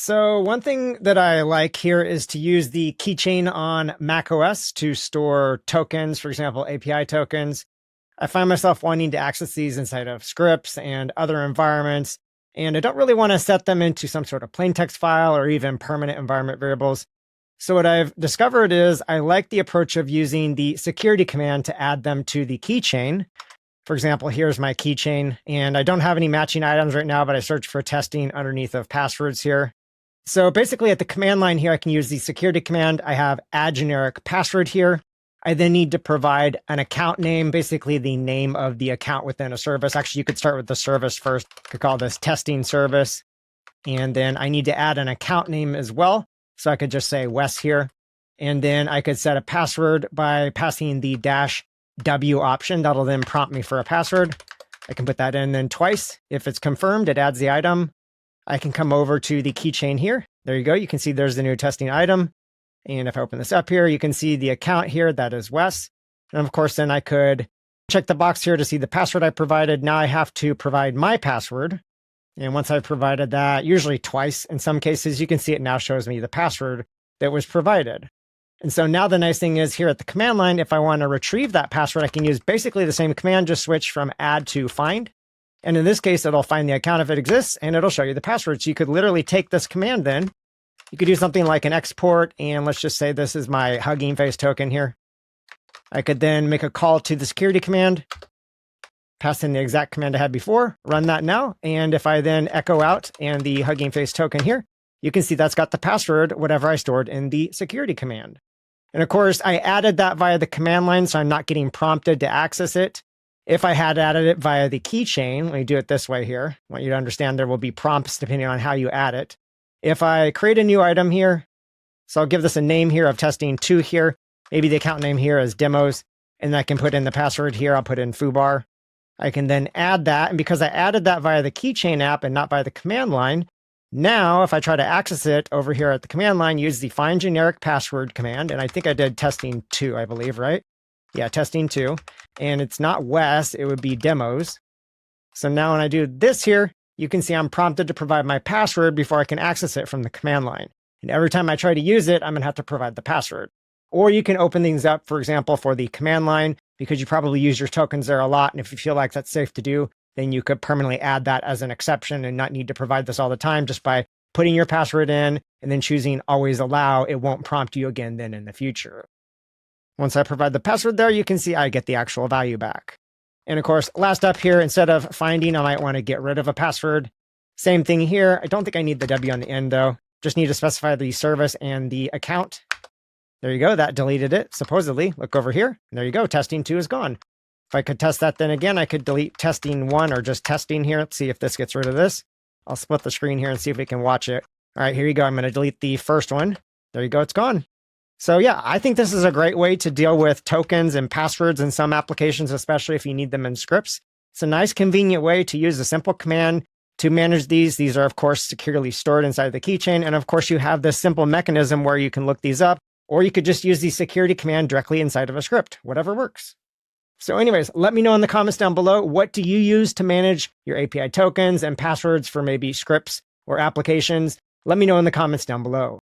So one thing that I like here is to use the keychain on macOS to store tokens, for example, API tokens. I find myself wanting to access these inside of scripts and other environments, and I don't really want to set them into some sort of plaintext file or even permanent environment variables. So what I've discovered is I like the approach of using the security command to add them to the keychain. For example, here's my keychain, and I don't have any matching items right now, but I searched for testing underneath of passwords here. So basically at the command line here, I can use the security command. I have add generic password here. I then need to provide an account name, basically the name of the account within a service. Actually, you could start with the service first. You could call this testing service. And then I need to add an account name as well. So I could just say Wes here. And then I could set a password by passing the -W option. That'll then prompt me for a password. I can put that in then twice. If it's confirmed, it adds the item. I can come over to the keychain here. There you go. You can see there's the new testing item. And if I open this up here, you can see the account here. That is Wes. And of course, then I could check the box here to see the password I provided. Now I have to provide my password. And once I've provided that, usually twice in some cases, you can see it now shows me the password that was provided. And so now the nice thing is here at the command line, if I want to retrieve that password, I can use basically the same command, just switch from add to find. And in this case, it'll find the account if it exists, and it'll show you the password. So you could literally take this command then. You could do something like an export, and let's just say this is my Hugging Face token here. I could then make a call to the security command, pass in the exact command I had before, run that now. And if I then echo out and the Hugging Face token here, you can see that's got the password, whatever I stored in the security command. And of course, I added that via the command line, so I'm not getting prompted to access it. If I had added it via the keychain, let me do it this way here. I want you to understand there will be prompts depending on how you add it. If I create a new item here, so I'll give this a name here of testing 2 here. Maybe the account name here is demos, and I can put in the password here. I'll put in foobar. I can then add that, and because I added that via the keychain app and not by the command line, now if I try to access it over here at the command line, use the find generic password command, and I think I did testing 2, I believe, right? Yeah, testing 2. And it's not Wes, it would be demos. So now when I do this here, you can see I'm prompted to provide my password before I can access it from the command line. And every time I try to use it, I'm going to have to provide the password. Or you can open things up, for example, for the command line, because you probably use your tokens there a lot. And if you feel like that's safe to do, then you could permanently add that as an exception and not need to provide this all the time. Just by putting your password in and then choosing always allow, it won't prompt you again then in the future. Once I provide the password there, you can see I get the actual value back. And of course, last up here, instead of finding, I might want to get rid of a password. Same thing here. I don't think I need the W on the end though. Just need to specify the service and the account. There you go. That deleted it, supposedly. Look over here. And there you go. Testing 2 is gone. If I could test that then again, I could delete testing 1 or just testing here. Let's see if this gets rid of this. I'll split the screen here and see if we can watch it. All right, here you go. I'm going to delete the first one. There you go. It's gone. So yeah, I think this is a great way to deal with tokens and passwords in some applications, especially if you need them in scripts. It's a nice, convenient way to use a simple command to manage these. These are, of course, securely stored inside the keychain. And of course, you have this simple mechanism where you can look these up, or you could just use the security command directly inside of a script, whatever works. So anyways, let me know in the comments down below, what do you use to manage your API tokens and passwords for maybe scripts or applications? Let me know in the comments down below.